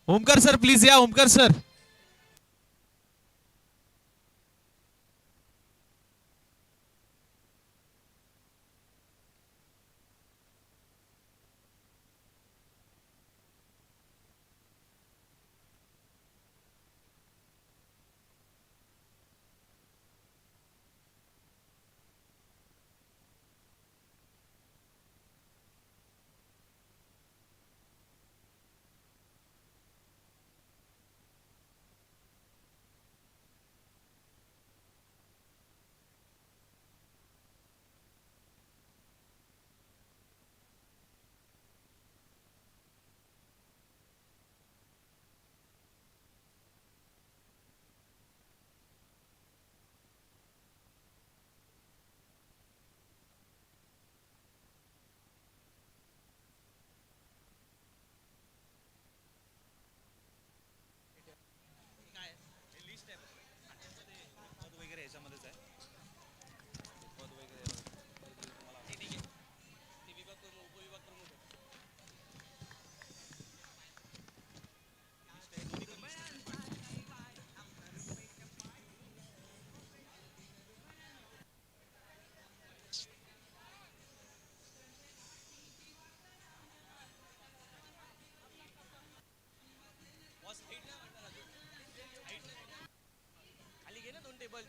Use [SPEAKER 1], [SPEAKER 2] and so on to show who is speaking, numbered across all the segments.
[SPEAKER 1] Omkar sir please या Omkar sir.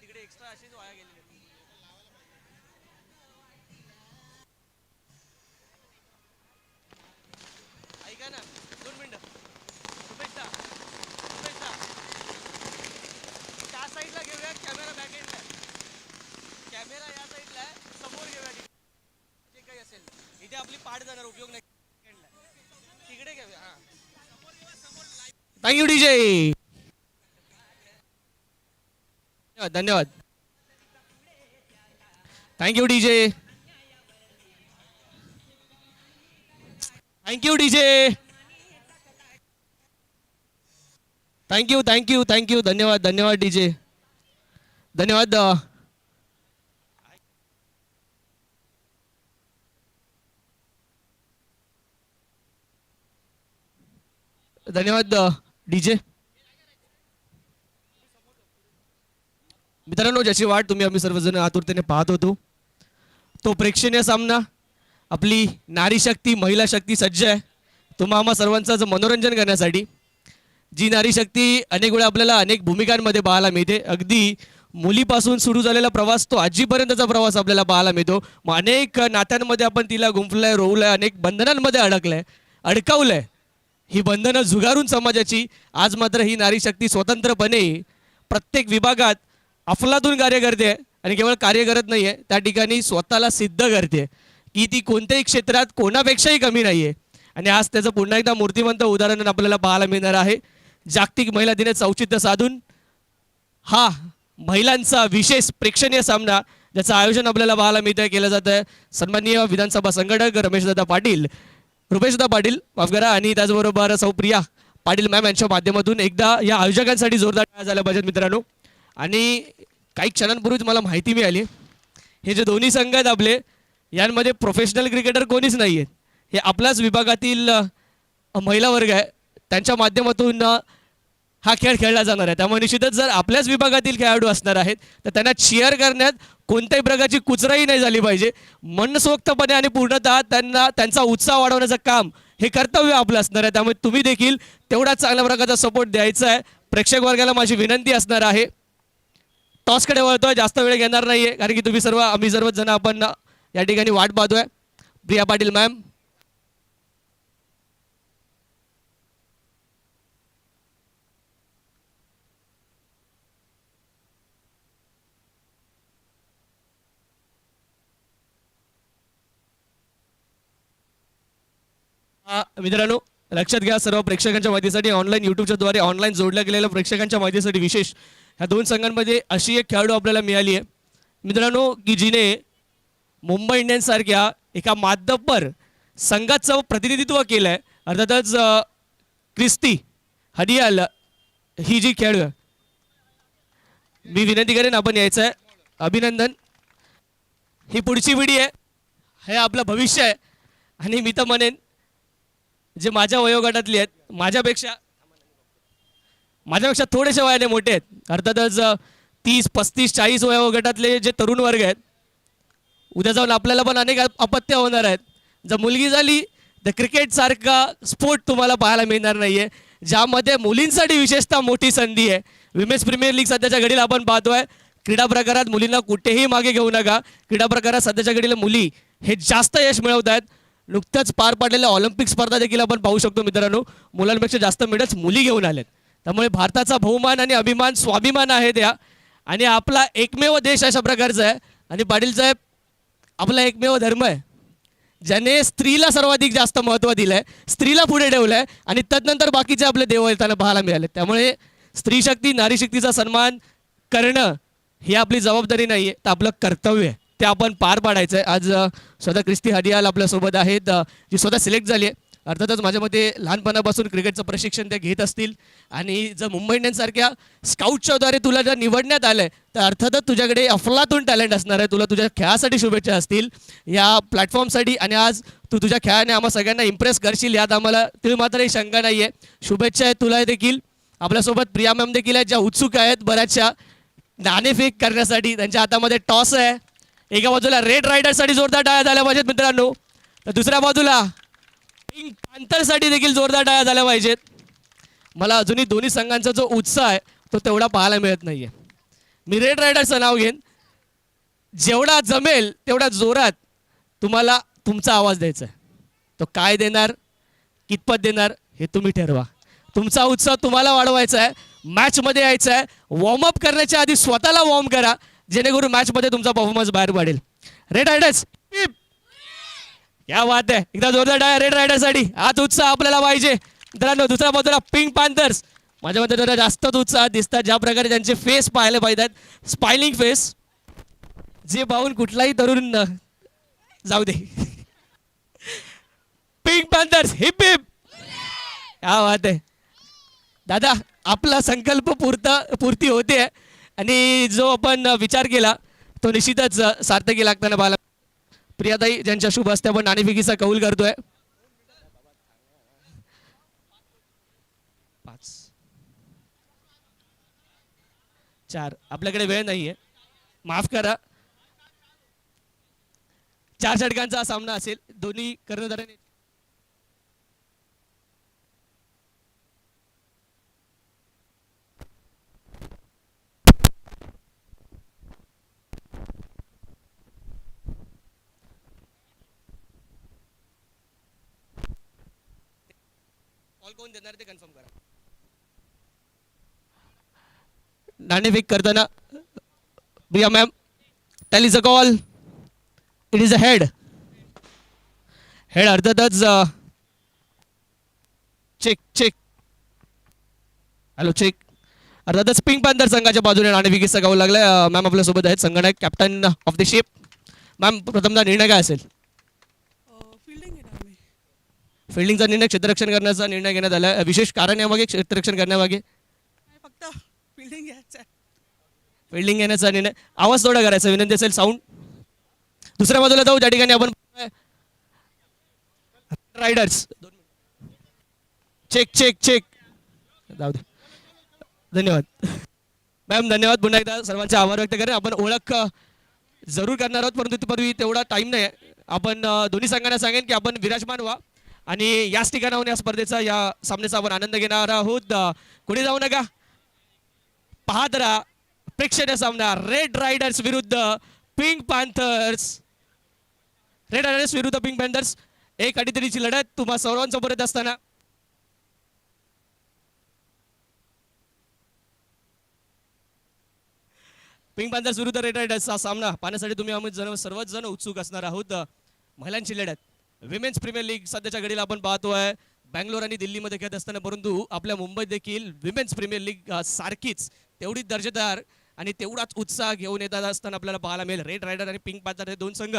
[SPEAKER 2] तिकडे extra असेच वाया गेलेले. ऐका ना 2 मिनिटं. रुपेशदा रुपेशदा त्या साईडला घेऊया. कॅमेरा बॅक एंडला कॅमेरा या साईडला आहे. समोर घेऊया. जे काही असेल इथे आपली पाठ जाणार उपयोग नाही. तिकडे घेऊया. हां
[SPEAKER 1] थँक्यू डीजे. धन्यवाद. Thank you DJ. Thank you DJ. Thank you thank you thank you. धन्यवाद धन्यवाद डीजे. धन्यवाद. धन्यवाद डीजे. मित्रांनो ज्याची वाट तुम्ही आम्ही सर्वजण आतुरतेने पाहत होतो तो प्रेक्षणीय सामना. आपली नारी शक्ती महिला शक्ती सज्ज आहे तुम्हा आम्हा सर्वांचं मनोरंजन करण्यासाठी. जी नारी शक्ती अनेक वेळा आपल्याला अनेक भूमिकांमध्ये पाहायला मिळते. अगदी मुलीपासून सुरू झालेला प्रवास तो आजीपर्यंतचा प्रवास आपल्याला पाहायला मिळतो. मग अनेक नात्यांमध्ये आपण तिला गुंफलंय रोवलंय. अनेक बंधनांमध्ये अडकवलंय. ही बंधनं झुगारून समाजाची आज मात्र ही नारी शक्ती स्वतंत्रपणे प्रत्येक विभागात अफलातून कार्य करते. आणि केवळ कार्य करत नाही आहे त्या ठिकाणी स्वतःला सिद्ध करते की ती कोणत्याही क्षेत्रात कोणापेक्षाही कमी नाही आहे. आणि आज त्याचं पुन्हा एकदा मूर्तिमंत उदाहरण आपल्याला पाहायला मिळणार आहे. जागतिक महिला दिनाचं औचित्य साधून हा महिलांचा विशेष प्रेक्षणीय सामना ज्याचं आयोजन आपल्याला पाहायला मिळतंय केलं जातं आहे. सन्माननीय विधानसभा संघटक रमेशदादा पाटील रुपेशदा पाटील माफ करा आणि त्याचबरोबर सौप्रिया पाटील मॅम यांच्या माध्यमातून एकदा या आयोजकांसाठी जोरदार टाळ्या झाल्या पाहिजेत मित्रांनो. आणि काही क्षणांपूर्वीच मला माहिती मिळाली हे जे दोन्ही संघ आहेत आपले यांमध्ये प्रोफेशनल क्रिकेटर कोणीच नाही आहेत. हे आपल्याच विभागातील महिला वर्ग आहे त्यांच्या माध्यमातून हा खेळ खेळला जाणार आहे. त्यामुळे निश्चितच जर आपल्याच विभागातील खेळाडू असणार आहेत तर त्यांना चिअर करण्यात कोणत्याही प्रकारची कुचराई नाही झाली पाहिजे. मनसोक्तपणे आणि पूर्णतः त्यांना त्यांचा उत्साह वाढवण्याचं काम हे कर्तव्य आपलं असणार आहे. त्यामुळे तुम्ही देखील तेवढाच चांगल्या प्रकारचा सपोर्ट द्यायचा आहे. प्रेक्षक वर्गाला माझी विनंती असणार आहे. टॉसकडे वळतोय जास्त वेळ घेणार नाही आहे कारण की तुम्ही सर्व आम्ही सर्वच जण आपण या ठिकाणी वाट पाहतोय. प्रिया पाटील मॅम मित्रांनो लक्षात घ्या सर्व प्रेक्षकांच्या माहितीसाठी ऑनलाईन यूट्यूबच्या द्वारे ऑनलाईन जोडल्या गेलेल्या प्रेक्षकांच्या माहितीसाठी विशेष ह्या दोन संघांमध्ये अशी एक खेळाडू आपल्याला मिळाली आहे मित्रांनो की जिने मुंबई इंडियन्स सारख्या एका मातब्बर संघाचं प्रतिनिधित्व केलं आहे. अर्थातच क्रिस्ती हडियाल ही जी खेळाडू आहे मी विनंती करेन आपण यायचं आहे. अभिनंदन. ही पुढची पिढी आहे हे आपलं भविष्य आहे. आणि मी तर म्हणेन जे माझ्या वयोगटातली आहेत माझ्यापेक्षा माझ्यापेक्षा थोडेसे वयाने मोठे आहेत. अर्थातच 30, 35, 40 वयोगटातले जे तरुण वर्ग आहेत, उद्या जाऊन आपल्याला पण अनेक अपत्य होणार आहेत. जर मुलगी झाली तर क्रिकेटसारखा स्पोर्ट तुम्हाला पाहायला मिळणार नाही आहे, ज्यामध्ये मुलींसाठी विशेषतः मोठी संधी आहे. विमेन्स प्रीमियर लीग सध्याच्या घडीला आपण पाहतोय. क्रीडा प्रकारात मुलींना कुठेही मागे घेऊ नका. क्रीडा प्रकारात सध्याच्या घडीला मुली हे जास्त यश मिळवत आहेत. नुकतंच पार पडलेल्या ऑलिम्पिक स्पर्धा देखील आपण पाहू शकतो मित्रांनो, मुलांपेक्षा जास्त मेडल्स मुली घेऊन आलेत. त्यामुळे भारताचा बहुमान आणि अभिमान स्वाभिमान आहे त्या, आणि आपला एकमेव देश अशा प्रकारचा आहे. आणि पाटील साहेब, आपला एकमेव धर्म आहे ज्याने स्त्रीला सर्वाधिक जास्त महत्त्व दिलं आहे, स्त्रीला पुढे ठेवलं आहे, आणि तदनंतर बाकीचे आपले देव येताना पाहायला मिळाले. त्यामुळे स्त्री शक्ती नारी शक्तीचा सन्मान करणं ही आपली जबाबदारी नाही आहे, तर आपलं कर्तव्य आहे, ते आपण पार पाडायचं आहे. आज स्वतः क्रिस्ती हडियाल आपल्यासोबत आहेत, जी स्वतः सिलेक्ट झाली आहे. अर्थातच माझ्या मते लहानपणापासून क्रिकेटचं प्रशिक्षण त्या घेत असतील, आणि जर मुंबई इंडियन्ससारख्या स्काउटच्याद्वारे तुला जर निवडण्यात आलं आहे, तर अर्थातच तुझ्याकडे अफलातून टॅलेंट असणार आहे. तुला तुझ्या खेळासाठी शुभेच्छा असतील या प्लॅटफॉर्मसाठी, आणि आज तू तुझ्या खेळाने आम्हा सगळ्यांना इम्प्रेस करशील यात आम्हाला तिळ मात्रही शंका नाही आहे. शुभेच्छा आहेत तुला देखील. आपल्यासोबत प्रिया मॅम देखील आहेत, ज्या उत्सुक आहेत बऱ्याचशा नाणेफेक करण्यासाठी. त्यांच्या हातामध्ये टॉस आहे. एका बाजूला रेड रायडरसाठी जोरदार टाळ्या झाल्या पाहिजेत मित्रांनो, तर दुसऱ्या बाजूला पिंक पॅन्थरसाठी देखील जोरदार टाळ्या झाल्या पाहिजेत. मला अजूनही दोन्ही संघांचा जो उत्साह आहे तो तेवढा पाहायला मिळत नाही आहे. मी रेड रायडरचं नाव घेईन. जेवढा जमेल तेवढ्या जोरात तुम्हाला तुमचा आवाज द्यायचा आहे. तो काय देणार, कितपत देणार हे तुम्ही ठरवा. तुमचा उत्साह तुम्हाला वाढवायचा आहे, मॅचमध्ये यायचं आहे. वॉर्मअप करण्याच्या आधी स्वतःला वॉर्म करा, जेणेकरून मॅचमध्ये तुमचा परफॉर्मन्स बाहेर पडेल. रेड रायडर्स, क्या बात आहे, एकदा जोरदार टाळ्या रेड रायडरसाठी. हाच उत्साह आपल्याला पाहिजे मित्रांनो. दुसऱ्या बाजूला पिंक पॅन्थर्स, माझ्या मते जरा जास्तच उत्साह दिसतात. ज्या प्रकारे त्यांचे फेस पाहायला पाहिजेत, स्माइलिंग फेस, जे पाहून कुठलाही तरुण जाऊ दे. पिंक पॅन्थर्स हिप हिप, क्या बात आहे दादा. आपला संकल्प पूर्ती होते, आणि जो आपण विचार केला तो निश्चितच सार्थकी लागताना पाहायला. प्रियाताई, ज्यांच्या शुभ हस्ते आपण नाणेफेकीचा कौल करतोय. 5 4, आपल्याकडे वेळ नाहीये, माफ करा. 4 षटकांचा हा सामना असेल. दोन्ही कर्णधारांनी कोण देणार ते कन्फर्म करा. नाणेफेक करताना Priya ma'am, tail is a call. It is a head. Head अर्थातच चेक चेक, हॅलो चेक. अर्थातच पिंक पॅन्थर संघाच्या बाजूने नाणेफेकीचा कौल लागलाय. मॅम आपल्यासोबत आहेत, संघनायक captain of the ship. Ma'am, प्रथमतः निर्णय काय असेल? फिल्डिंगचा निर्णय, क्षेत्ररक्षण करण्याचा निर्णय घेण्यात आला. विशेष कारण यामागे, क्षेत्ररक्षण करण्यामागे?
[SPEAKER 2] फक्त फिल्डिंग घ्यायचं आहे.
[SPEAKER 1] फिल्डिंग घेण्याचा निर्णय. आवाज थोडा करायचा विनंती असेल, साऊंड. दुसऱ्या बाजूला जाऊ, त्या ठिकाणी आपण रायडर्स. चेक चेक चेक, जाऊ दे. धन्यवाद मॅम, धन्यवाद. पुन्हा एकदा सर्वांचे आभार व्यक्त करेन. आपण ओळख जरूर करणार आहोत, परंतु त्यापूर्वी तेवढा टाईम नाही. आपण दोन्ही संघांना सांगेन की आपण विराजमान व्हा, आणि याच ठिकाणाहून या स्पर्धेचा, या सामन्याचा आपण आनंद घेणार आहोत. कुठे जाऊ नका, पाहत राहा प्रेक्षणीय सामना. रेड रायडर्स विरुद्ध पिंक पॅन्थर्स. रेड रायडर्स विरुद्ध पिंक पॅन्थर्स, एक अडीतरीची लढत तुम्हा सर्वांसमोर येत असताना. पिंक पॅन्थर्स विरुद्ध रेड रायडर्सचा सामना पाहण्यासाठी तुम्ही आम्ही सर्वच जण उत्सुक असणार आहोत. महिलांची लढत, विमेन्स प्रीमियर लीग सध्याच्या घडीला आपण पाहतोय बँगलोर आणि दिल्लीमध्ये खेळत असताना, परंतु आपल्या मुंबईत देखील विमेन्स प्रीमियर लीग सारखीच तेवढीच दर्जेदार आणि तेवढाच उत्साह घेऊन येतात असताना आपल्याला पाहायला मिळेल. रेड रायडर आणि पिंक पॅन्थर हे दोन संघ,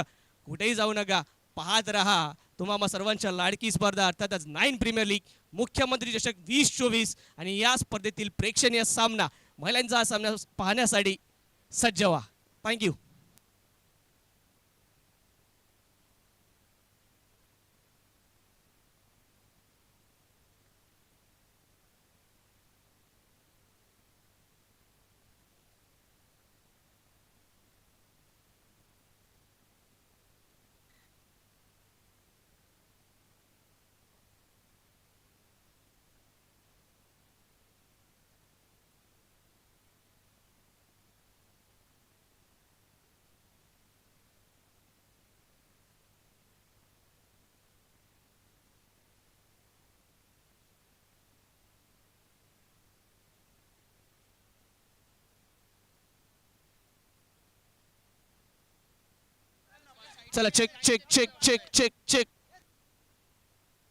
[SPEAKER 1] कुठेही जाऊ नका, पाहत रहा. तुम्हाला सर्वांच्या लाडकी स्पर्धा अर्थातच 9 प्रीमियर लीग मुख्यमंत्री चषक 2024, आणि या स्पर्धेतील प्रेक्षणीय सामना, महिलांचा हा सामना पाहण्यासाठी सज्ज व्हा. थँक्यू. चला check check check check check check